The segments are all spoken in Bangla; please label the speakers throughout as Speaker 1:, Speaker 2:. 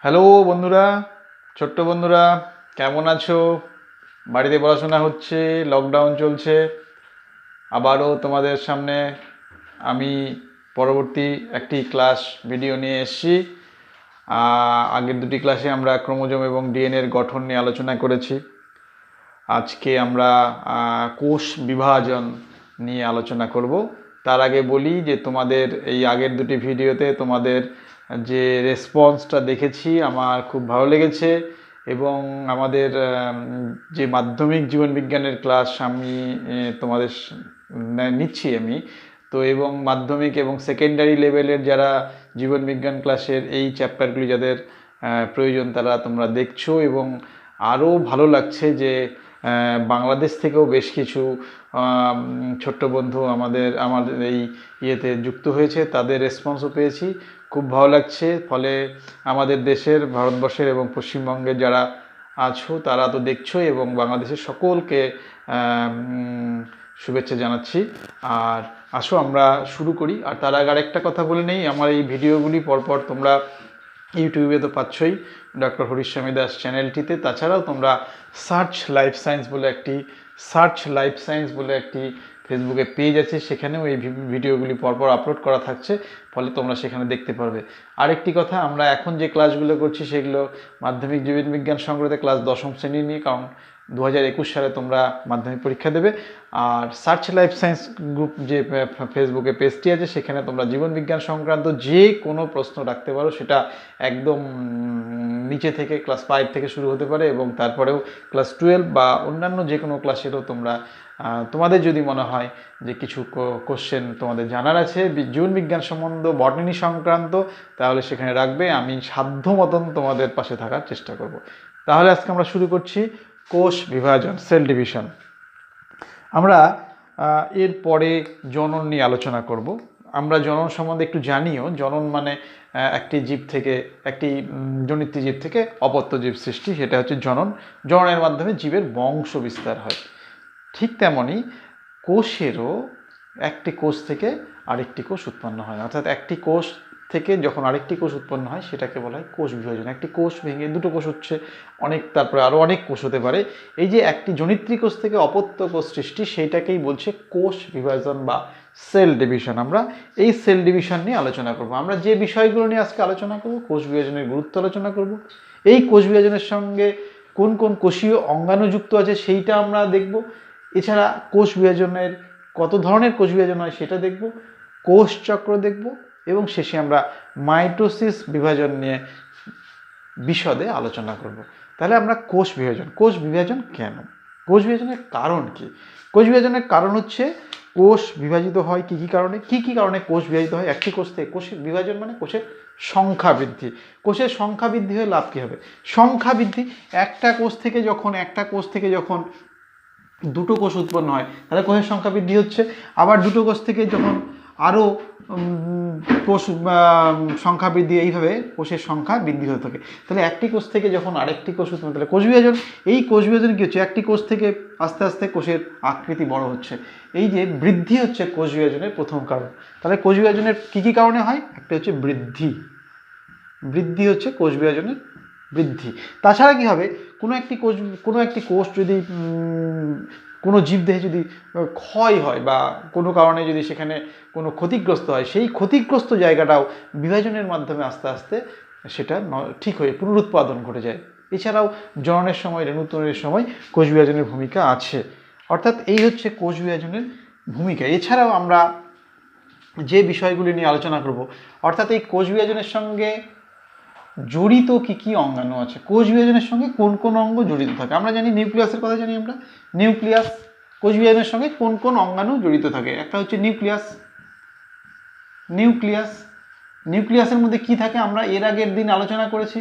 Speaker 1: হ্যালো বন্ধুরা, ছোট্ট বন্ধুরা, কেমন আছো? বাড়িতে পড়াশোনা হচ্ছে, লকডাউন চলছে। আবারও তোমাদের সামনে আমি পরবর্তী একটি ক্লাস ভিডিও নিয়ে এসেছি। আগের দুটি ক্লাসে আমরা ক্রোমোজোম এবং ডিএনএর গঠন নিয়ে আলোচনা করেছি। আজকে আমরা কোষ বিভাজন নিয়ে আলোচনা করব। তার আগে বলি যে তোমাদের এই আগের দুটি ভিডিওতে তোমাদের যে রেসপন্সটা দেখেছি আমার খুব ভালো লেগেছে, এবং আমাদের যে মাধ্যমিক জীবনবিজ্ঞানের ক্লাস আমি তোমাদের নিচ্ছি আমি তো, এবং মাধ্যমিক এবং সেকেন্ডারি লেভেলের যারা জীবনবিজ্ঞান ক্লাসের এই চ্যাপ্টারগুলি যাদের প্রয়োজন তারা তোমরা দেখছো, এবং আরও ভালো লাগছে যে বাংলাদেশ থেকেও বেশ কিছু ছোট্ট বন্ধু আমাদের এই ইয়েতে যুক্ত হয়েছে, তাদের রেসপন্সও পেয়েছি, খুব ভালো লাগছে। ফলে আমাদের দেশের, ভারতবর্ষের এবং পশ্চিমবঙ্গের যারা আছো তারা তো দেখছো, এবং বাংলাদেশের সকলকে শুভেচ্ছা জানাচ্ছি। আর আসো আমরা শুরু করি। আর তার আগে আরেকটা কথা বলে নেই, আমার এই ভিডিওগুলি পরপর তোমরা ইউটিউবে তো পাচ্ছই, ডক্টর হরিস্বামী দাস চ্যানেলটিতে। তাছাড়াও তোমরা সার্চ লাইফ সায়েন্স বলে একটি ফেসবুকে পেজ আছে, সেখানেও এই ভিডিওগুলি পরপর আপলোড করা থাকছে, ফলে তোমরা সেখানে দেখতে পারবে। আরেকটি কথা, আমরা এখন যে ক্লাসগুলো করছি সেগুলো মাধ্যমিক জীবনবিজ্ঞান সংক্রান্ত ক্লাস 10ম শ্রেণী নিয়ে, কারণ 2021 সালে তোমরা মাধ্যমিক পরীক্ষা দেবে। আর সার্চ লাইফ সায়েন্স গ্রুপ যে ফেসবুকে পেজটি আছে, সেখানে তোমরা জীবনবিজ্ঞান সংক্রান্ত যে কোনো প্রশ্ন রাখতে পারো, সেটা একদম নিচে থেকে ক্লাস 5 থেকে শুরু হতে পারে, এবং তারপরেও ক্লাস 12 বা অন্যান্য যে কোনো ক্লাসেরও তোমরা তোমাদের যদি মনে হয় যে কিছু কোশ্চেন তোমাদের জানার আছে জীবনবিজ্ঞান সম্বন্ধ, বটনি সংক্রান্ত, তাহলে সেখানে রাখবে। আমি সাধ্য মতন তোমাদের পাশে থাকার চেষ্টা করব। তাহলে আজকে আমরা শুরু করছি কোষ বিভাজন, সেল ডিভিশন। আমরা এর পরে জনন নিয়ে আলোচনা করব। আমরা জনন সম্বন্ধে একটু জানিও। জনন মানে একটি জীব থেকে, একটি জনিত্রী জীব থেকে অপত্য জীব সৃষ্টি, সেটা হচ্ছে জনন। জননের মাধ্যমে জীবের বংশ বিস্তার হয়। ঠিক তেমনই কোষেরও একটি কোষ থেকে আরেকটি কোষ উৎপন্ন হয়, অর্থাৎ একটি কোষ থেকে যখন আরেকটি কোষ উৎপন্ন হয় সেটাকে বলা হয় কোষ বিভাজন। একটি কোষ ভেঙে দুটো কোষ হচ্ছে, তারপরে আরও অনেক কোষ হতে পারে। এই যে একটি জনিত্রী কোষ থেকে অপত্য কোষ সৃষ্টি, সেইটাকেই বলছে কোষ বিভাজন বা সেল ডিভিশন। আমরা এই সেল ডিভিশন নিয়ে আলোচনা করব। আমরা যে বিষয়গুলো নিয়ে আজকে আলোচনা করব, কোষ বিভাজনের গুরুত্ব আলোচনা করব, এই কোষ বিভাজনের সঙ্গে কোন কোন কোষীয় অঙ্গাণু যুক্ত আছে সেইটা আমরা দেখব। এছাড়া কোষ বিভাজনের কত ধরনের কোষ বিভাজন হয় সেটা দেখব, কোষ চক্র দেখব, এবং শেষে আমরা মাইটোসিস বিভাজন নিয়ে বিশদে আলোচনা করব। তাহলে আমরা কোষ বিভাজন কেন, কোষ বিভাজনের কারণ কি? কোষ বিভাজনের কারণ হচ্ছে কোষ বিভাজিত হয় কি কি কারণে কোষ বিভাজিত হয়। একটি কোষ থেকে কোষের বিভাজন মানে কোষের সংখ্যা বৃদ্ধি। কোষের সংখ্যা বৃদ্ধি হয়ে লাভ কী হবে? সংখ্যা বৃদ্ধি। একটা কোষ থেকে যখন দুটো কোষ উৎপন্ন হয় তাহলে কোষের সংখ্যা বৃদ্ধি হচ্ছে। আবার দুটো কোষ থেকে যখন আরও কোষ সংখ্যা বৃদ্ধি, এইভাবে কোষের সংখ্যা বৃদ্ধি হতে থাকে। তাহলে একটি কোষ থেকে যখন আরেকটি কোষ উৎপন্ন, তাহলে কোষ বিভাজন। এই কোষ বিভাজন কী হচ্ছে? একটি কোষ থেকে আস্তে আস্তে কোষের আকৃতি বড় হচ্ছে। এই যে বৃদ্ধি হচ্ছে কোষ বিভাজনের প্রথম কারণ। তাহলে কোষ বিভাজনের কী কারণে হয়? একটা হচ্ছে বৃদ্ধি হচ্ছে কোষ বিভাজনের বৃদ্ধি। তাছাড়া কী হবে? কোনো একটি কোষ যদি কোনো জীবদেহে যদি ক্ষয় হয় বা কোনো কারণে যদি সেখানে কোনো ক্ষতিগ্রস্ত হয়, সেই ক্ষতিগ্রস্ত জায়গাটাও বিভাজনের মাধ্যমে আস্তে আস্তে সেটা ঠিক হয়ে পুনরুৎপাদন ঘটে যায়। এছাড়াও জননের সময়, রেণুত্বরণের সময় কোষ বিভাজনের ভূমিকা আছে। অর্থাৎ এই হচ্ছে কোষ বিভাজনের ভূমিকা। এছাড়াও আমরা যে বিষয়গুলি নিয়ে আলোচনা করব, অর্থাৎ এই কোষ বিভাজনের সঙ্গে জড়িত কি অঙ্গাণু আছে, কোষ বিভাজনের সঙ্গে কোন কোন অঙ্গ জড়িত থাকে। আমরা জানি নিউক্লিয়াসের কথা জানি আমরা। নিউক্লিয়াস, কোষ বিভাজনের সঙ্গে কোন কোন অঙ্গাণু জড়িত থাকে? একটা হচ্ছে নিউক্লিয়াসের মধ্যে কি থাকে আমরা এর আগের দিন আলোচনা করেছি।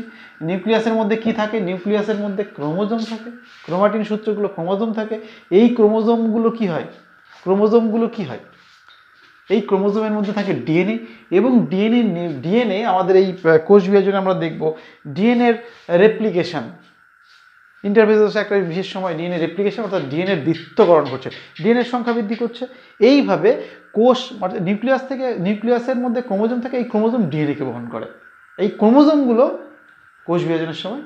Speaker 1: নিউক্লিয়াসের মধ্যে কি থাকে? নিউক্লিয়াসের মধ্যে ক্রোমোজোম থাকে, ক্রোমাটিন সূত্রগুলো ক্রোমোজোম থাকে। এই ক্রোমোজোমগুলো কি হয়? এই ক্রোমোজোমের মধ্যে থাকে ডিএনএ, এবং ডিএনএ আমাদের এই কোষ বিভাজনে আমরা দেখব ডিএনএর রেপ্লিকেশন, ইন্টারফেসে একটা বিশেষ সময় ডিএনএ রেপ্লিকেশন অর্থাৎ ডিএনএর দ্বিত্বকরণ করছে, ডিএনএর সংখ্যা বৃদ্ধি করছে। এইভাবে কোষ অর্থাৎ নিউক্লিয়াসের মধ্যে ক্রোমোজোম থাকে, এই ক্রোমোজোম ডিএনএকে বহন করে। এই ক্রোমোজোমগুলো কোষ বিভাজনের সময়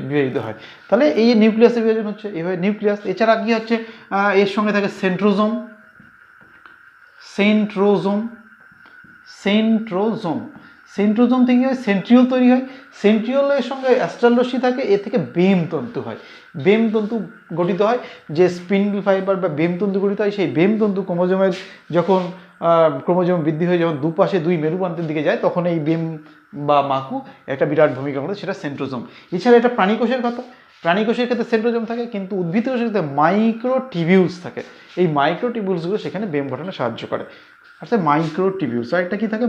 Speaker 1: বিভাজিত হয়। তাহলে এই নিউক্লিয়াসের বিভাজন হচ্ছে এইভাবে নিউক্লিয়াস। এছাড়া কি হচ্ছে, এর সঙ্গে থাকে সেন্ট্রোজোম, সেন্ট্রোজোম, সেন্ট্রোজোম, সেন্ট্রোজোম থেকে কি হয়, সেন্ট্রিওল তৈরি হয়। সেন্ট্রিওলের সঙ্গে অ্যাস্ট্রাল রশ্মি থাকে, এ থেকে বেম তন্তু হয়। বেম তন্তু গঠিত হয়, যে স্পিন্ডল ফাইবার বা বেম তন্তু গঠিত হয়। সেই বেম তন্তু ক্রোমোজোমের যখন ক্রোমোজোম বৃদ্ধি হয়ে যখন দুপাশে দুই মেরুপ্রান্তের দিকে যায়, তখন এই বেম বা মাকু একটা বিরাট ভূমিকা করে, সেটা সেন্ট্রোজোম। এছাড়া এটা প্রাণীকোষের কথা, প্রাণীকোষের ক্ষেত্রে সেন্ট্রোজোম থাকে, কিন্তু উদ্ভিদ কোষের ক্ষেত্রে মাইক্রোটিবিউলস থাকে। এই মাইক্রোটিবিউলসগুলো সেখানে বেম গঠনে সাহায্য করে। আচ্ছা, মাইক্রোটিবিউলস, আর একটা কি থাকে,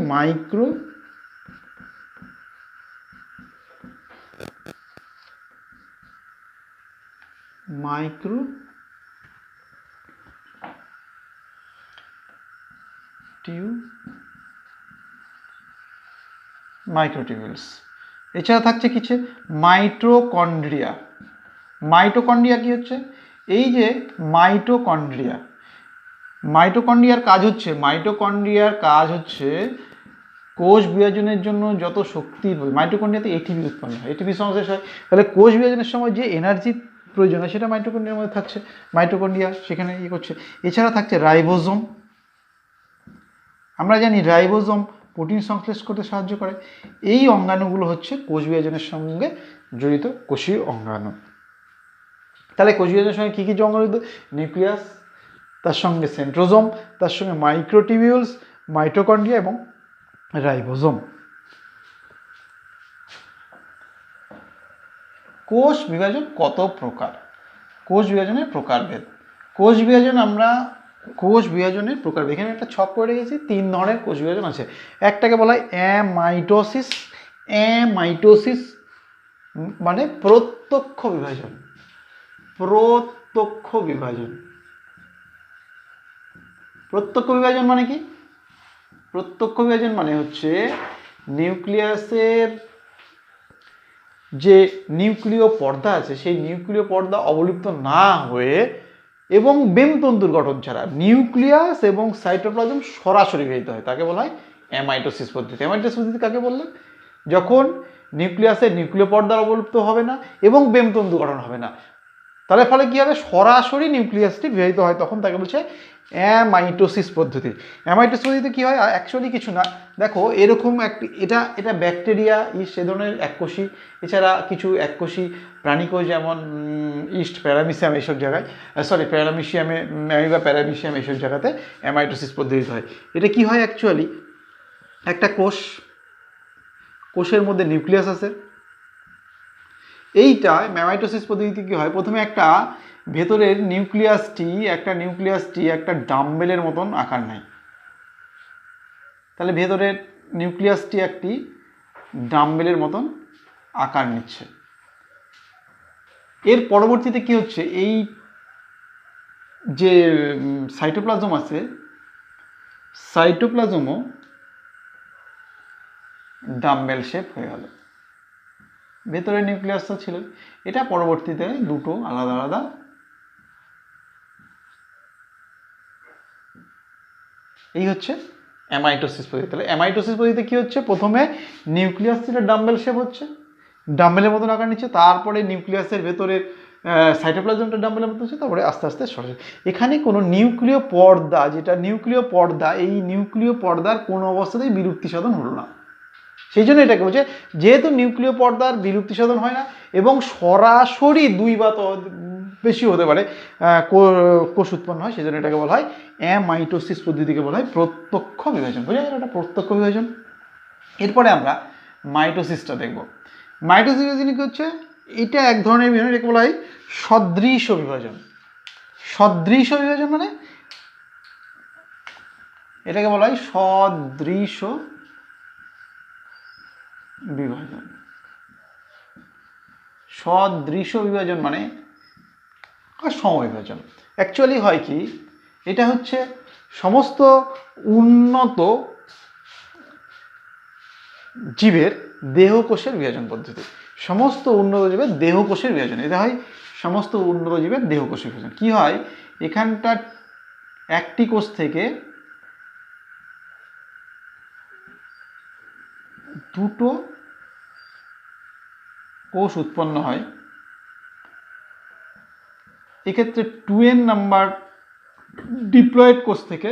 Speaker 1: মাইক্রোটিবিউলস। এছাড়া থাকছে কিছু মাইটোকন্ড্রিয়া। মাইটোকন্ড্রিয়া কি হচ্ছে, এই যে মাইটোকন্ড্রিয়া, মাইটোকন্ড্রিয়ার কাজ হচ্ছে কোষ বিভাজনের জন্য যত শক্তি, মাইটোকন্ড্রিয়াতে এটিপি উৎপন্ন হয়, এটিপি সংশ্লেষ হয়। তাহলে কোষ বিভাজনের সময় যে এনার্জি প্রয়োজন হয় সেটা মাইটোকন্ড্রিয়ার মধ্যে থাকছে, মাইটোকন্ড্রিয়া সেখানে করছে। এছাড়া থাকছে রাইবোজোম। আমরা জানি রাইবোজোম প্রোটিন সংশ্লেষ করতে সাহায্য করে। এই অঙ্গাণুগুলো হচ্ছে কোষ বিভাজনের সঙ্গে জড়িত কোষীয় অঙ্গাণু। তাহলে কোষ বিভাজনের সঙ্গে কী কী অঙ্গাণু জড়িত, নিউক্লিয়াস, তার সঙ্গে সেন্ট্রোজোম, তার সঙ্গে মাইক্রোটিবিউলস, মাইটোকন্ড্রিয়া এবং রাইবোজোম। কোষ বিভাজন কত প্রকার, কোষ বিভাজনের প্রকারভেদ। কোষ বিভাজনের প্রকারভেদ, এখানে একটা ছক করে রেখেছি, 3 ধরনের কোষ বিভাজন আছে। একটাকে বলা হয় অ্যামাইটোসিস। অ্যামাইটোসিস মানে প্রত্যক্ষ বিভাজন, প্রত্যক্ষ বিভাজন। প্রত্যক্ষ বিভাজন মানে কি, প্রত্যক্ষ বিভাজন মানে হচ্ছে নিউক্লিয়াসের যে নিউক্লিয় পর্দা আছে, সেই নিউক্লিয় পর্দা অবলুপ্ত না হয়ে এবং বেমতন্তুর গঠন ছাড়া নিউক্লিয়াস এবং সাইটোপ্লাজম সরাসরি বিভাজিত হয়, তাকে বলা হয় অ্যামাইটোসিস পদ্ধতি। অ্যামাইটোসিস পদ্ধতি কাকে বললেন, যখন নিউক্লিয়াসের নিউক্লিয় পর্দার অবলুপ্ত হবে না এবং বেমতন্তু গঠন হবে না, তাহলে ফলে কী হবে, সরাসরি নিউক্লিয়াসটি বিভাজিত হয়, তখন তাকে বলছে অ্যামাইটোসিস পদ্ধতি। অ্যামাইটোসিস পদ্ধতিতে কী হয়, অ্যাকচুয়ালি কিছু না, দেখো এরকম একটি, এটা ব্যাকটেরিয়া ইস্ট এ ধরনের এককোষী। এছাড়া কিছু এককোষী প্রাণীকোষ যেমন ইস্ট, প্যারামিসিয়াম, এইসব জায়গায়, প্যারামিসিয়ামে বা প্যারামিসিয়াম, এইসব জায়গাতে অ্যামাইটোসিস পদ্ধতি হয়। এটা কি হয়, অ্যাকচুয়ালি একটা কোষের মধ্যে নিউক্লিয়াস আছে, এইটা ম্যামাইটোসিস পদ্ধতিতে কী হয়, প্রথমে একটা ভেতরের নিউক্লিয়াসটি একটা ডাম্বেলের মতন আকার নেয়। তাহলে ভেতরের নিউক্লিয়াসটি একটি ডাম্বেলের মতন আকার নিচ্ছে। এর পরবর্তীতে কি হচ্ছে, এই যে সাইটোপ্লাজম আছে, সাইটোপ্লাজমও ডাম্বেল শেপ হয়ে গেল। ভেতরে নিউক্লিয়াসটা ছিল, এটা পরবর্তীতে দুটো আলাদা আলাদা এই হচ্ছে অ্যামাইটোসিস পদ্ধতি। তাহলে অ্যামাইটোসিস পদ্ধতিতে কী হচ্ছে, প্রথমে নিউক্লিয়াস থেকে ডাম্বেল শেপ হচ্ছে, ডাম্বেলের মতন আকার নিচ্ছে, তারপরে নিউক্লিয়াসের ভেতরে সাইটোপ্লাজমটা ডাম্বেলের মতো হচ্ছে, তারপরে আস্তে আস্তে সরে। এখানে কোনো নিউক্লিয় পর্দা, যেটা নিউক্লিয় পর্দা, এই নিউক্লিয় পর্দার কোনো অবস্থাতেই বিলুপ্তি সাধন হলো না। সেই জন্য এটাকে বলছে, যেহেতু নিউক্লিয় পর্দার বিলুপ্তি সাধন হয় না এবং সরাসরি 2 বা বেশি হতে পারে কোষ উৎপন্ন হয়, সেই জন্য এটাকে বলা হয় অ্যামাইটোসিস পদ্ধতিকে বলা হয় প্রত্যক্ষ বিভাজন। বোঝা গেল, এটা প্রত্যক্ষ বিভাজন। এরপরে আমরা মাইটোসিসটা দেখব। মাইটোসিস বিভাজন কি হচ্ছে, এটা এক ধরনের বিভাজন, এটাকে বলা হয় সদৃশ বিভাজন। সদৃশ বিভাজন মানে এটাকে বলা হয় সদৃশ বিভাজন। সদৃশ বিভাজন মানে সমবিভাজন। অ্যাকচুয়ালি হয় কি, এটা হচ্ছে সমস্ত উন্নত জীবের দেহকোষের বিভাজন পদ্ধতি। সমস্ত উন্নত জীবের দেহকোষের বিভাজন, এটা হয় সমস্ত উন্নত জীবের দেহকোষের বিভাজন। কি হয়, এখানটার একটি কোষ থেকে দুটো কোষ উৎপন্ন হয়, এক্ষেত্রে 2n নাম্বার ডিপ্লয়েড কোষ থেকে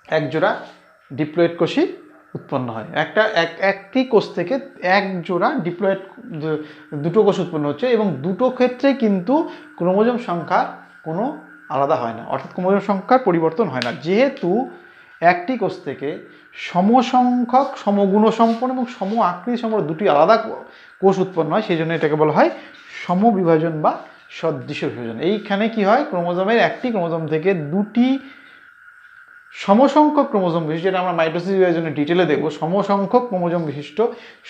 Speaker 1: এক জোড়া ডিপ্লয়েড কোষই উৎপন্ন হয়। একটি কোষ থেকে এক জোড়া ডিপ্লয়েড দুটো কোষ উৎপন্ন হচ্ছে এবং দুটো ক্ষেত্রে কিন্তু ক্রোমোজোম সংখ্যা কোনো আলাদা হয় না, অর্থাৎ ক্রোমোজোম সংখ্যার পরিবর্তন হয় না। যেহেতু একটি কোষ থেকে সমসংখ্যক সমগুণসম্পন্ন এবং সম আকৃতি সম্পন্ন দুটি আলাদা কোষ উৎপন্ন হয়, সেই জন্য এটাকে বলা হয় সমবিভাজন বা সদৃশ বিভাজন। এইখানে কি হয়, ক্রোমোজোমের একটি ক্রোমোজোম থেকে দুটি সমসংখ্যক ক্রোমোজোম বিশিষ্ট, যেটা আমরা মাইটোসিস বিভাজনের ডিটেলে দেখব, সমসংখ্যক ক্রোমোজোম বিশিষ্ট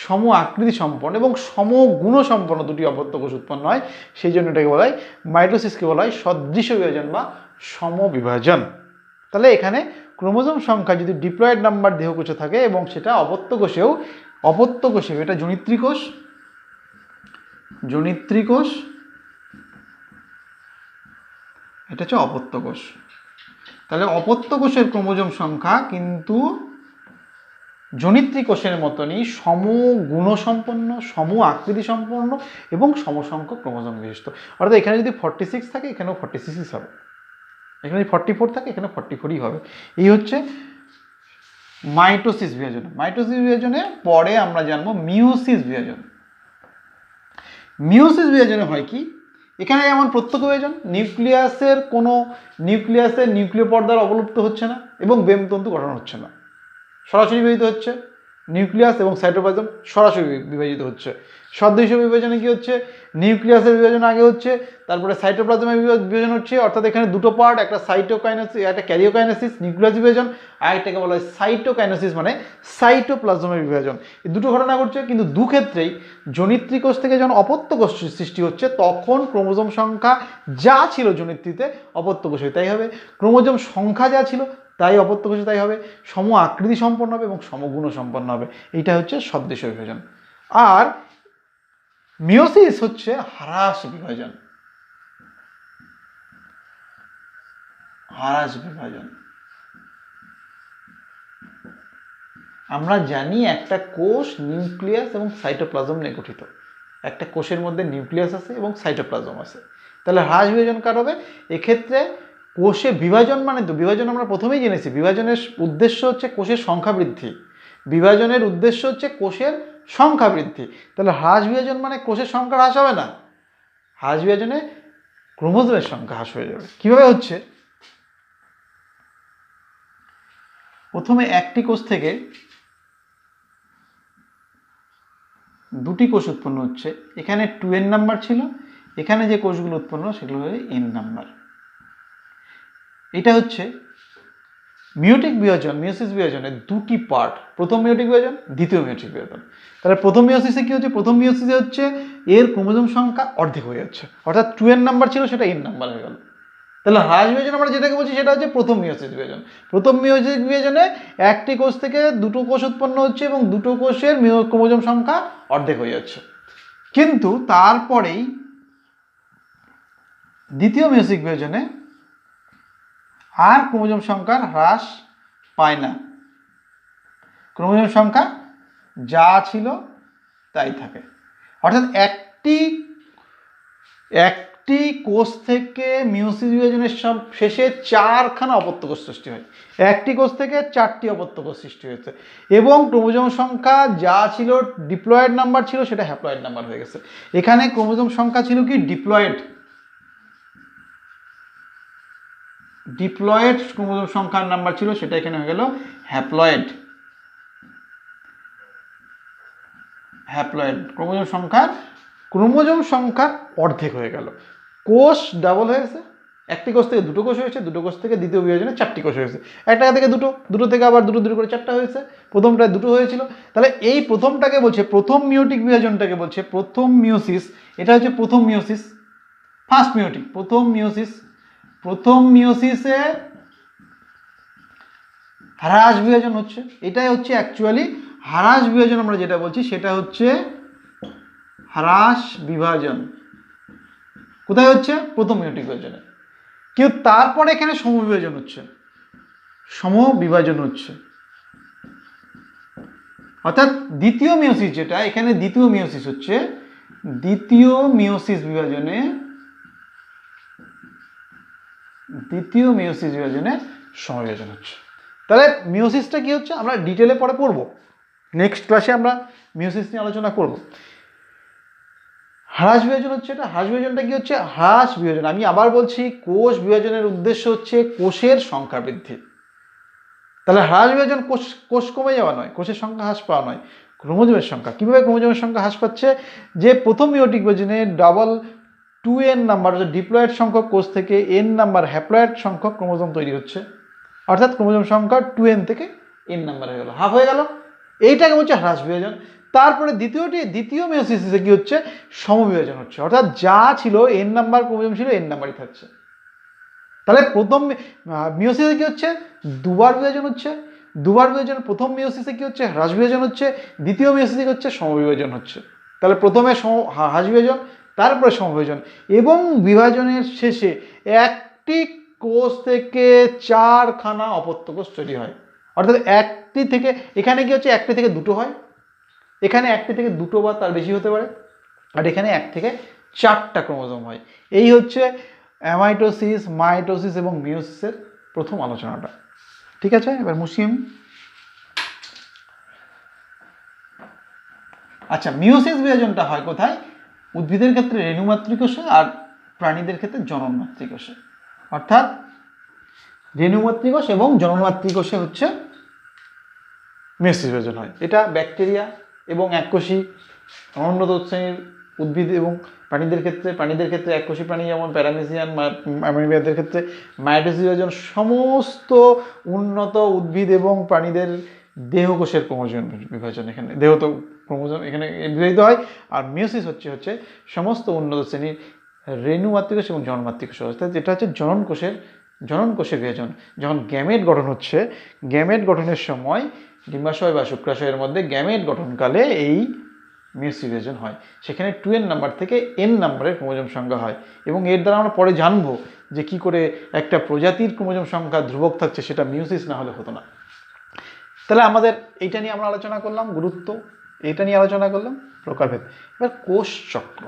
Speaker 1: সম আকৃতি সম্পন্ন এবং সমগুণ সম্পন্ন দুটি অপত্য কোষ উৎপন্ন হয়, সেই জন্য এটাকে বলা হয় মাইটোসিসকে বলা হয় সদৃশ বিভাজন বা সমবিভাজন। তাহলে এখানে ক্রোমোজোম সংখ্যা যদি ডিপ্লয়েড নাম্বার দেহকোষে থাকে এবং সেটা অপত্য কোষেও এটা জনিত্রী কোষ, এটা হচ্ছে অপত্য কোষ। তাহলে অপত্য কোষের ক্রোমোজোম সংখ্যা কিন্তু জনিত্রী কোষের মতনই সমগুণসম্পন্ন, সম আকৃতি সম্পন্ন এবং সমসংখ্যক ক্রোমোজোম বিশিষ্ট। অর্থাৎ এখানে যদি 46 থাকে এখানেও 46 হবে, এখানে যদি 44 থাকে এখানে 44ই হবে। এই হচ্ছে মাইটোসিস বিভাজন। মাইটোসিস বিভাজনে পরে আমরা জানবো মিওসিস বিভাজন। মিওসিস বিভাজনে হয় কি, এখানে যেমন প্রত্যক্ষ বিভাজন, নিউক্লিয়াসের নিউক্লিয় পর্দার অবলুপ্ত হচ্ছে না এবং বেমতন্তু গঠন হচ্ছে না, সরাসরি বিভাজিত হচ্ছে। নিউক্লিয়াস এবং সাইটোপ্লাজম সরাসরি বিভাজিত হচ্ছে। সদৃশ বিভাজনে কি হচ্ছে, নিউক্লিয়াসের বিভাজন আগে হচ্ছে, তারপরে সাইটোপ্লাজমের বিভাজন হচ্ছে, অর্থাৎ এখানে দুটো পার্ট, একটা সাইটোকাইনেসিস, একটা ক্যারিওকাইনেসিস, নিউক্লিয়াস বিভাজন, আর একটাকে বলা হয় সাইটোকাইনেসিস মানে সাইটোপ্লাজমের বিভাজন। এই দুটো ঘটনা ঘটছে, কিন্তু দুক্ষেত্রেই জনিত্রী কোষ থেকে যখন অপত্য কোষ সৃষ্টি হচ্ছে তখন ক্রোমোজোম সংখ্যা যা ছিল জনিত্রীতে অপত্য কোষে তাই হবে, ক্রোমোজোম সংখ্যা যা ছিল তাই অপত্য কোষে তাই হবে, সম আকৃতি সম্পন্ন হবে এবং সমগুণ সম্পন্ন হবে। এইটা হচ্ছে সদৃশ বিভাজন। আর মিওসিস হচ্ছে হ্রাস বিভাজন। আমরা জানি একটা কোষ নিউক্লিয়াস এবং সাইটোপ্লাজম নিয়ে গঠিত, একটা কোষের মধ্যে নিউক্লিয়াস আছে এবং সাইটোপ্লাজম আছে। তাহলে হ্রাস বিভাজন কার হবে, এক্ষেত্রে কোষে বিভাজন মানে তো বিভাজন আমরা প্রথমেই জেনেছি, বিভাজনের উদ্দেশ্য হচ্ছে কোষের সংখ্যা বৃদ্ধি, বিভাজনের উদ্দেশ্য হচ্ছে কোষের সংখ্যা বৃদ্ধি। তাহলে হ্রাস বিভাজন মানে কোষের সংখ্যা হ্রাস হবে না, হ্রাস বিভাজনে ক্রোমোজোমের সংখ্যা হ্রাস হয়ে যাবে। কিভাবে হচ্ছে, প্রথমে একটি কোষ থেকে দুটি কোষ উৎপন্ন হচ্ছে, এখানে 2n নাম্বার ছিল, এখানে যে কোষগুলো উৎপন্ন সেগুলো হয়ে n নাম্বার। এটা হচ্ছে মিওটিক বিভাজন, মিওসিস বিভাজনের দুটি পার্ট, প্রথম মিওটিক বিভাজন, দ্বিতীয় মিওটিক বিভাজন। তাহলে প্রথম মিওসিসে কি হচ্ছে, প্রথম মিওসিসে হচ্ছে এর ক্রোমোজোম সংখ্যা অর্ধেক হয়ে যাচ্ছে, অর্থাৎ 2n নাম্বার ছিল সেটা n নাম্বার হয়ে গেল। তাহলে হ্রাস বিভাজন আমরা যেটাকে বলছি সেটা হচ্ছে প্রথম মিওসিস বিভাজন। প্রথম মিওসিস বিভাজনে একটি কোষ থেকে দুটো কোষ উৎপন্ন হচ্ছে এবং দুটো কোষের ক্রোমোজোম সংখ্যা অর্ধেক হয়ে যাচ্ছে। কিন্তু তারপরেই দ্বিতীয় মিওসিস বিভাজনে আর ক্রোমোজোম সংখ্যার হ্রাস পায় না, ক্রোমোজোম সংখ্যা যা ছিল তাই থাকে। অর্থাৎ একটি কোষ থেকে মিওসিস বিভাজনের শেষে 4খানা অপত্য কোষ সৃষ্টি হয়, একটি কোষ থেকে 4টি অপত্য কোষ সৃষ্টি হয়েছে এবং ক্রোমোজোম সংখ্যা যা ছিল ডিপ্লয়েড নাম্বার ছিল সেটা হ্যাপ্লয়েড নাম্বার হয়ে গেছে। এখানে ক্রোমোজোম সংখ্যা ছিল কি ডিপ্লয়েড ক্রোমোজোম সংখ্যার নাম্বার ছিল সেটা এখানে হয়ে গেল হ্যাপ্লয়েড। ক্রোমোজোম সংখ্যার অর্ধেক হয়ে গেল, কোষ ডাবল হয়েছে, একটি কোষ থেকে দুটো কোষ হয়েছে, দুটো কোষ থেকে দ্বিতীয় বিভাজনে 4টি কোষ হয়েছে, একটা থেকে দুটো থেকে আবার দুটো করে 4টা হয়েছে, প্রথমটায় দুটো হয়েছিল। তাহলে এই প্রথমটাকে বলছে প্রথম মিওটিক বিভাজনটাকে বলছে প্রথম মিওসিস। এটা হচ্ছে প্রথম মিওসিস, ফার্স্ট মিওটিক, প্রথম মিওসিসে হ্রাস বিভাজন হচ্ছে, এটাই হচ্ছে অ্যাকচুয়ালি হ্রাস বিভাজন। আমরা যেটা বলছি সেটা হচ্ছে হ্রাস বিভাজন। কোথায় হচ্ছে, প্রথম মিওটিক বিভাজনে। কিন্তু তারপরে এখানে সমবিভাজন হচ্ছে, অর্থাৎ দ্বিতীয় মিওসিস, যেটা এখানে দ্বিতীয় মিওসিস হচ্ছে, দ্বিতীয় মিওসিস বিভাজনে সমবিভাজন হচ্ছে। তাহলে মিওসিসটা কি হচ্ছে আমরা ডিটেলে পরে পড়বো, নেক্সট ক্লাসে আমরা মিওসিস নিয়ে আলোচনা করব। হ্রাস বিভাজন হচ্ছে এটা। হ্রাস বিভাজনটা কি হচ্ছে? হ্রাস বিভাজন, আমি আবার বলছি, কোষ বিভাজনের উদ্দেশ্য হচ্ছে কোষের সংখ্যা বৃদ্ধি। তাহলে হ্রাস বিভাজন কোষ কমে যাওয়া নয়, কোষের সংখ্যা হ্রাস পাওয়া নয়, ক্রোমোজোমের সংখ্যা। কিভাবে ক্রোমোজোমের সংখ্যা হ্রাস পাচ্ছে? যে প্রথম মিওটিক বিভাজনে ডাবল 2n নাম্বার ডিপ্লয়েড সংখ্যক কোষ থেকে n নাম্বার হ্যাপ্লয়েড সংখ্যক ক্রোমোজোম তৈরি হচ্ছে, অর্থাৎ ক্রোমোজোম সংখ্যা 2n থেকে n নাম্বার হয়ে গেল, হাফ হয়ে গেল। এইটাকে বলছে হ্রাস বিভাজন। তারপরে দ্বিতীয় মিওসিসে কি হচ্ছে? সমবিভাজন হচ্ছে, অর্থাৎ যা ছিল n নাম্বার ক্রোমোজোম ছিল n নাম্বারই থাকছে। তাহলে প্রথম মিওসিসে কি হচ্ছে? দুবার বিভাজন হচ্ছে। দুবার বিভাজন, প্রথম মিওসিসে কি হচ্ছে? হ্রাস বিভাজন হচ্ছে, দ্বিতীয় মিওসিসে কি হচ্ছে? সমবিভাজন হচ্ছে। তাহলে প্রথমে হ্রাস বিভাজন, তারপরে সমবিভাজন, এবং বিভাজনের শেষে একটি কোষ থেকে 4খানা অপত্য কোষ তৈরি হয়। অর্থাৎ একটি থেকে, এখানে কি হচ্ছে? একটি থেকে দুটো হয়, এখানে একটি থেকে দুটো বা তার বেশি হতে পারে, আর এখানে 1 থেকে 4টা ক্রোমোজোম হয়। এই হচ্ছে অ্যামাইটোসিস, মাইটোসিস এবং মিওসিসের প্রথম আলোচনাটা। ঠিক আছে, এবার মুসিম। আচ্ছা, মিওসিস বিভাজনটা হয় কোথায়? উদ্ভিদের ক্ষেত্রে রেণু মাতৃকোষে আর প্রাণীদের ক্ষেত্রে জনন মাতৃকোষে। অর্থাৎ রেণু মাতৃকোষ এবং জনন মাতৃকোষে হচ্ছে মিওসিস বিভাজন হয়। এটা ব্যাকটেরিয়া এবং এককোষী অনুন্নত শ্রেণীর উদ্ভিদ এবং প্রাণীদের ক্ষেত্রে এককোষী প্রাণী যেমন প্যারামিসিয়ান, অ্যামিবিয়াদের ক্ষেত্রে মাইটোসিস বিভাজন সমস্ত উন্নত উদ্ভিদ এবং প্রাণীদের দেহকোষের ক্রোমোজোম বিভাজন, এখানে দেহত ক্রোমোজোম এখানে বিভাজিত হয়। আর মিওসিস হচ্ছে সমস্ত উন্নত শ্রেণীর রেণু মাতৃকোষ এবং জনন মাতৃকোষ। অর্থাৎ যেটা হচ্ছে জনন কোষের বিভাজন। যখন গ্যামেট গঠন হচ্ছে, গ্যামেট গঠনের সময় ডিম্বাশয় বা শুক্রাশয়ের মধ্যে গ্যামেট গঠনকালে এই মিওসিস বিভাজন হয়। সেখানে 2n নাম্বার থেকে n নাম্বারের ক্রোমোজোম সংখ্যা হয়, এবং এর দ্বারা আমরা পরে জানবো যে কি করে একটা প্রজাতির ক্রোমোজোম সংখ্যা ধ্রুবক থাকছে, সেটা মিওসিস না হলে হতো না। তাহলে আমাদের এইটা নিয়ে আমরা আলোচনা করলাম, গুরুত্ব এইটা নিয়ে আলোচনা করলাম, প্রকারভেদ। এবার কোষ চক্র,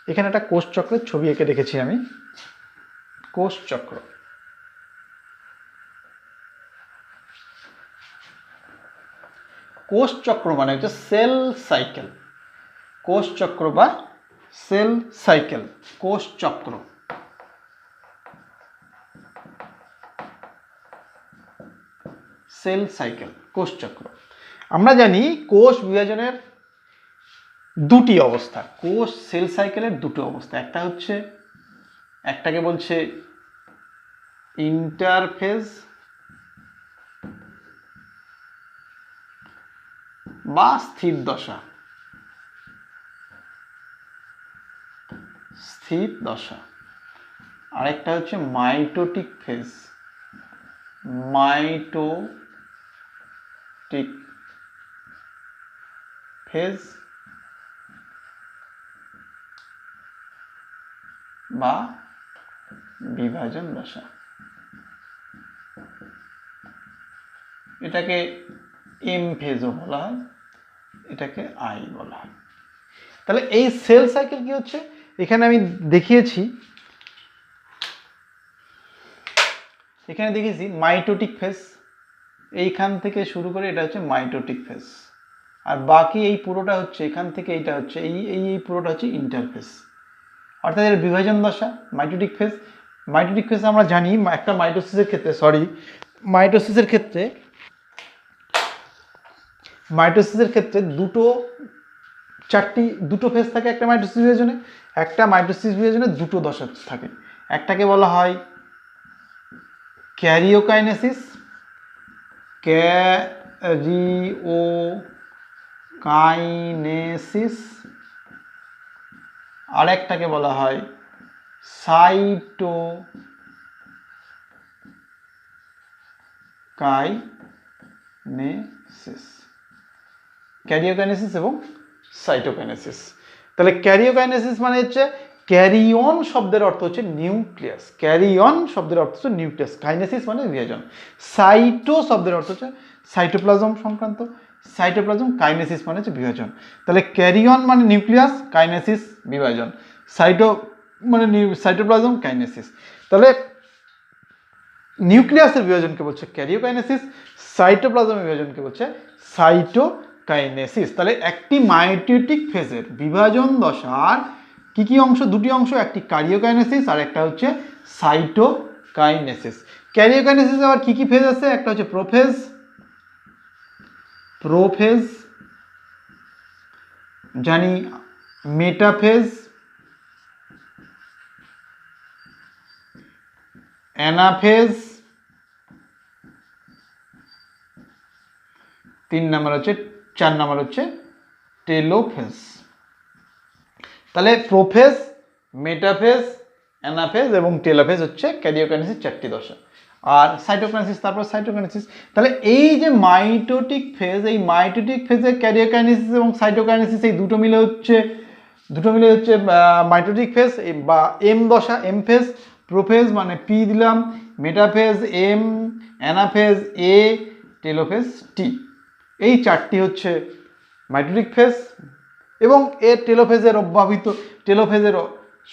Speaker 1: এখানে একটা কোষ চক্রের ছবি এঁকে রেখেছি আমি। কোষ চক্র, কোষ চক্র মানে হচ্ছে সেল সাইকেল। কোষ চক্র বা সেল সাইকেল, কোষ চক্র। সেল সাইকেল, কোষ চক্র। আমরা জানি কোষ বিভাজনের দুটি অবস্থা, কোষ সেল সাইকেলের দুটো অবস্থা। একটা হচ্ছে, একটাকে বলছে ইন্টারফেজ বা স্থির দশা, স্থির দশা। আরেকটা হচ্ছে মাইটোটিক ফেজ, মাইটোটিক ফেজ বা বিভাজন দশা। এটাকে এম ফেজও বলা হয়, এটাকে আই বলা হয়। তাহলে এই সেল সাইকেল কি হচ্ছে? এখানে আমি দেখিয়েছি, এখানে দেখিয়েছি মাইটোটিক ফেজ, এইখান থেকে শুরু করে এটা হচ্ছে মাইটোটিক ফেজ, আর বাকি এই পুরোটা হচ্ছে, এখান থেকে এইটা হচ্ছে এই পুরোটা হচ্ছে ইন্টারফেজ। অর্থাৎ এর বিভাজন দশা মাইটোটিক ফেজ। মাইটোটিক ফেজ আমরা জানি একটা মাইটোসিসের ক্ষেত্রে দুটো ফেজ থাকে একটা মাইটোসিস বিভাজনে। একটা মাইটোসিস বিভাজনে দুটো দশা থাকে। একটাকে বলা হয় ক্যারিওকাইনেসিস, আর একটাকে বলা হয় ক্যারিওকাইনেসিস এবং সাইটোকাইনেসিস। তাহলে ক্যারিওকাইনেসিস মানে হচ্ছে, ক্যারিয়ন শব্দের অর্থ হচ্ছে নিউক্লিয়াস, ক্যারিয়ন শব্দের অর্থ হচ্ছে নিউক্লিয়াস, কাইনেসিস মানে বিভাজন। সাইটো শব্দের অর্থ হচ্ছে সাইটোপ্লাজম সংক্রান্ত, সাইটোপ্লাজম, কাইনেসিস মানে হচ্ছে বিভাজন। তাহলে ক্যারিয়ন মানে নিউক্লিয়াস, কাইনেসিস বিভাজন, সাইটোপ্লাজম, কাইনেসিস। তাহলে নিউক্লিয়াসের বিভাজনকে বলছে ক্যারিওকাইনেসিস, সাইটোপ্লাজমের বিভাজনকে বলছে সাইটোকাইনেসিস। তাহলে একটি মাইটোটিক ফেজের বিভাজন দশার কি কি অংশ? দুটি অংশ, একটি ক্যারিওকাইনেসিস আর একটা হচ্ছে সাইটোকাইনেসিস। ক্যারিওকাইনেসিস আবার কি কি ফেজ আছে? একটা হচ্ছে প্রোফেজ জানি, মেটাফেজ, অ্যানাফেজ, 4 নাম্বার হচ্ছে টেলোফেজ। তাহলে প্রোফেজ, মেটাফেজ, অ্যানাফেজ এবং টেলোফেজ হচ্ছে ক্যারিওকাইনেসিস 4টি দশা। আর সাইটোকাইনেসিস, তারপর সাইটোকাইনেসিস। তাহলে এই যে মাইটোটিক ফেজ, এই মাইটোটিক ফেজে ক্যারিওকাইনেসিস এবং সাইটোকাইনেসিস এই দুটো মিলে হচ্ছে মাইটোটিক ফেজ বা এম দশা, এম ফেজ। প্রোফেজ মানে পি দিলাম, মেটাফেজ এম, অ্যানাফেজ এ, টেলোফেজ টি। এই 4টি হচ্ছে মাইটোটিক ফেজ এবং এর টেলোফেজের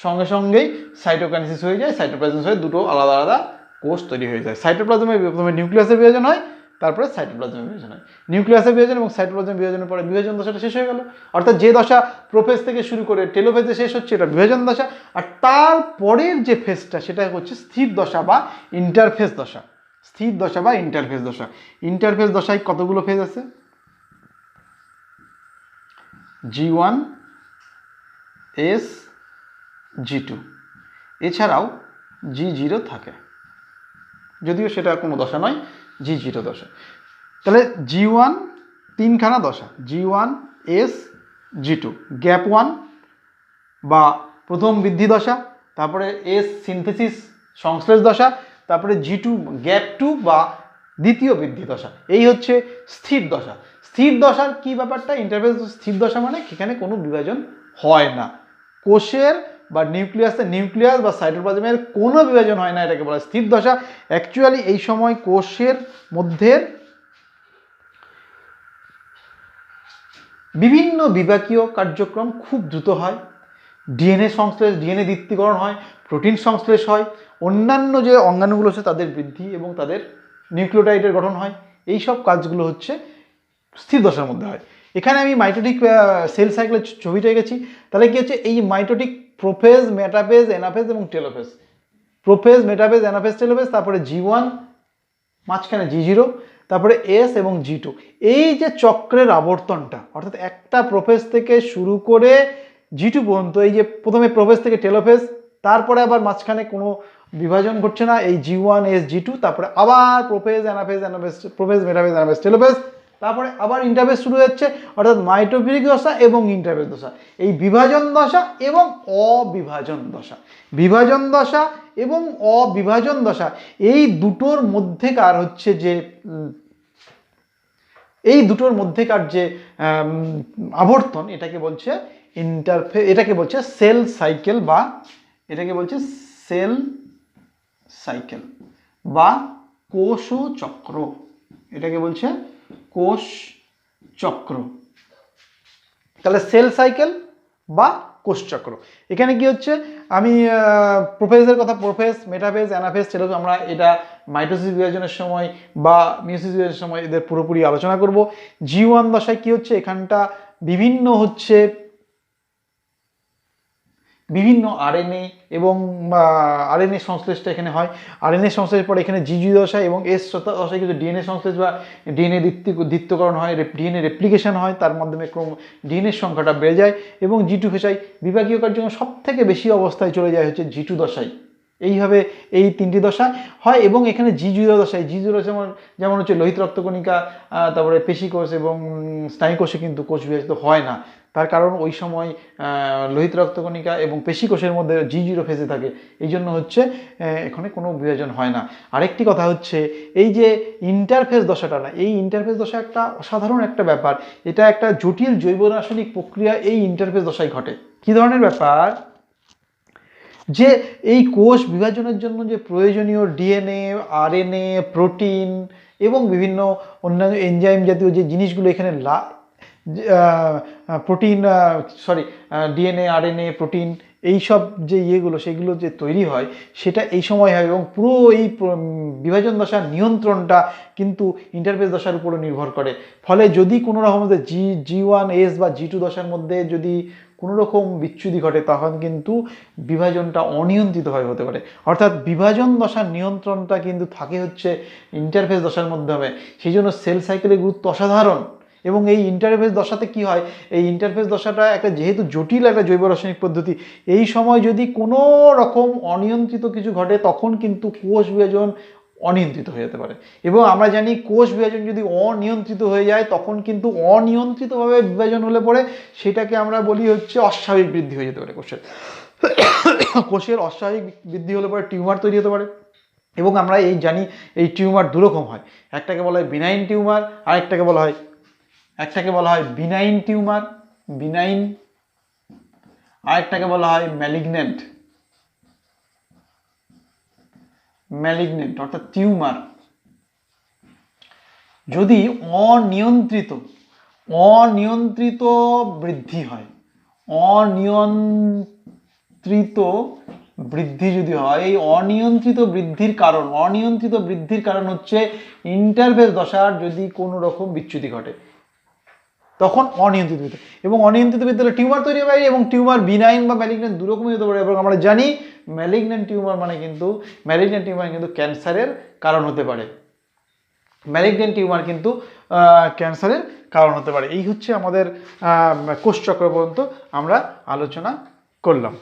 Speaker 1: সঙ্গে সঙ্গেই সাইটোকাইনেসিস হয়ে যায়, সাইটোপ্লাজম হয়ে দুটো আলাদা আলাদা কোষ তৈরি হয়ে যায়। সাইটোপ্লাজমে প্রথমে নিউক্লিয়াসের বিভাজন হয়, তারপরে সাইটোপ্লাজমের বিভাজন হয়। নিউক্লিয়াসের বিভাজন এবং সাইটোপ্লাজমের বিভাজনের পরে বিভাজন দশাটা শেষ হয়ে গেল। অর্থাৎ যে দশা প্রোফেজ থেকে শুরু করে টেলোফেজে শেষ হচ্ছে এটা বিভাজন দশা, আর তারপরের যে ফেজটা সেটা হচ্ছে স্থির দশা বা ইন্টারফেজ দশা। স্থির দশা বা ইন্টারফেজ দশা। ইন্টারফেজ দশায় কতগুলো ফেজ আছে? G1, S, G2, এছাড়াও G0 থাকে, যদিও সেটা কোনো দশা নয়, G0 দশা। তাহলে G1 3খানা দশা, G1, S, G2, গ্যাপ 1 বা প্রথম বৃদ্ধি দশা, তারপরে S সিনথেসিস সংশ্লেষ দশা, তারপরে G2 গ্যাপ 2 বা দ্বিতীয় বৃদ্ধি দশা। এই হচ্ছে স্থির দশা। স্থির দশার কি ব্যাপারটা? ইন্টারফেজ স্থির দশা মানে এখানে কোনো বিভাজন হয় না, কোষের বা নিউক্লিয়াস বা সাইটোপ্লাজমের কোনো বিভাজন হয় না, এটাকে বলা স্থির দশা। অ্যাকচুয়ালি এই সময় কোষের মধ্যে বিভিন্ন বিপাকীয় কার্যক্রম খুব দ্রুত হয়। ডিএনএ সংশ্লেষ, ডিএনএ দ্বিত্বীকরণ হয়, প্রোটিন সংশ্লেষ হয়, অন্যান্য যে অঙ্গাণুগুলো আছে তাদের বৃদ্ধি এবং তাদের নিউক্লিওটাইডের গঠন হয়। এই সব কাজগুলো হচ্ছে স্থির দশার মধ্যে হয়। এখানে আমি মাইটোটিক সেল সাইকেলের ছবিটা এঁকেছি। তাহলে কি হচ্ছে? এই মাইটোটিক প্রোফেজ, মেটাফেজ, অ্যানাফেজ এবং telophase. Prophase, metaphase, anaphase, telophase, তারপরে G1, মাঝখানে G0, তারপরে S এবং G2। এই যে চক্রের আবর্তনটা, অর্থাৎ একটা প্রোফেজ থেকে শুরু করে G2 পর্যন্ত, এই যে প্রথমে প্রোফেজ থেকে টেলোফেজ, তারপরে আবার মাঝখানে কোনো বিভাজন ঘটছে না, এই G1, S, G2, তারপরে আবার prophase, prophase, metaphase, anaphase, telophase, তারপরে আবার ইন্টারফেজ শুরু হচ্ছে, অর্থাৎ মাইটোফিলিক দশা এবং ইন্টারফেজ দশা। এই বিভাজন দশা এবং অবিভাজন দশা, বিভাজন দশা এবং অবিভাজন দশা, এই দুটোর মধ্যেকার হচ্ছে যে আবর্তন, এটাকে বলছে এটাকে বলছে সেল সাইকেল বা কোষ চক্র। এটাকে বলছে কোষ চক্র। তাহলে সেল সাইকেল বা কোষ চক্র। এখানে কি হচ্ছে? আমি প্রোফেজের কথা, প্রোফেজ, মেটাফেজ, অ্যানাফেজ, টেলোফেজ, আমরা এটা মাইটোসিস বিভাজনের সময় বা মিওসিস বিভাজনের সময় এদের পুরোপুরি আলোচনা করব। G1 দশায় কি হচ্ছে? এখানটা বিভিন্ন আরএনএ এবং আরএনএ সংশ্লেষটা এখানে হয়। আরএনএ সংশ্লেষের পরে এখানে G0 দশায় এবং S দশায় কিন্তু ডিএনএ সংশ্লেষ বা ডিএনএ দ্বিত্বকরণ হয়, ডিএনএ রেপ্লিকেশন হয়, তার মাধ্যমে ডিএনএর সংখ্যাটা বেড়ে যায় এবং G2 দশায় বিভাগীয় কার্যক্রম সব থেকে বেশি অবস্থায় চলে যায় হচ্ছে G2 দশায়। এইভাবে এই 3টি দশা হয় এবং এখানে G0 দশায়, যেমন হচ্ছে লোহিত রক্তকণিকা, তারপরে পেশিকোষ এবং স্নায়ুকোষে কিন্তু কোষ বিভাজিত হয় না। তার কারণ ওই সময় লোহিত রক্তকণিকা এবং পেশিকোষের মধ্যে G0 ফেজে থাকে, এই জন্য হচ্ছে এখানে কোনো বিভাজন হয় না। আরেকটি কথা হচ্ছে এই যে ইন্টারফেজ দশাটা না, এই ইন্টারফেজ দশা একটা অসাধারণ একটা ব্যাপার। এটা একটা জটিল জৈব রাসায়নিক প্রক্রিয়া এই ইন্টারফেজ দশায় ঘটে। কি ধরনের ব্যাপার? যে এই কোষ বিভাজনের জন্য যে প্রয়োজনীয় ডিএনএ, আরএনএ, প্রোটিন এবং বিভিন্ন অন্যান্য এনজাইম জাতীয় যে জিনিসগুলো এখানে প্রোটিন, ডিএনএ, আরএনএ, প্রোটিন, এই সব যে ইয়েগুলো সেগুলো যে তৈরি হয় সেটা এই সময় হয়, এবং পুরো এই বিভাজন দশার নিয়ন্ত্রণটা কিন্তু ইন্টারফেস দশার উপরে নির্ভর করে। ফলে যদি কোনো রকম G1S বা G2 দশার মধ্যে যদি কোনো রকম বিচ্যুতি ঘটে তখন কিন্তু বিভাজনটা অনিয়ন্ত্রিতভাবে হতে পারে। অর্থাৎ বিভাজন দশার নিয়ন্ত্রণটা কিন্তু থাকে হচ্ছে ইন্টারফেস দশার মাধ্যমে। সেই জন্য সেল সাইকেলের গুরুত্ব অসাধারণ। এবং এই ইন্টারফেস দশাতে কি হয়, এই ইন্টারফেস দশাটা একটা যেহেতু জটিল একটা জৈব রাসায়নিক পদ্ধতি, এই সময় যদি কোনো রকম অনিয়ন্ত্রিত কিছু ঘটে তখন কিন্তু কোষ বিভাজন অনিয়ন্ত্রিত হয়ে যেতে পারে। এবং আমরা জানি কোষ বিভাজন যদি অনিয়ন্ত্রিত হয়ে যায় তখন কিন্তু অনিয়ন্ত্রিতভাবে বিভাজন হলে পরে সেটাকে আমরা বলি হচ্ছে অস্বাভাবিক বৃদ্ধি হয়ে যেতে পারে কোষের। কোষের অস্বাভাবিক বৃদ্ধি হলে পরে টিউমার তৈরি হতে পারে। এবং আমরা এই জানি এই টিউমার দুরকম হয়, একটাকে বলা হয় বিনাইন টিউমার, আরেকটাকে বলা হয় বিনাইন টিউমার, বিনাইন, আরেকটাকে বলা হয় ম্যালিগন্যান্ট, অর্থাৎ টিউমার। যদি অনিয়ন্ত্রিত বৃদ্ধি হয়, অনিয়ন্ত্রিত বৃদ্ধি যদি হয়, এই অনিয়ন্ত্রিত বৃদ্ধির কারণ হচ্ছে ইন্টারফেস দশার যদি কোনো রকম বিচ্যুতি ঘটে তখন অনিয়ন্ত্রিত বৃদ্ধি, এবং অনিয়ন্ত্রিত বৃদ্ধি হলে টিউমার তৈরি হবে। এবং টিউমার বিনাইন বা ম্যালিগন্যান্ট দুরকমই হতে পারে। এবং আমরা জানি ম্যালিগন্যান্ট টিউমার কিন্তু ক্যান্সারের কারণ হতে পারে। ক্যান্সারের কারণ হতে পারে। এই হচ্ছে আমাদের কোষচক্র পর্যন্ত আমরা আলোচনা করলাম।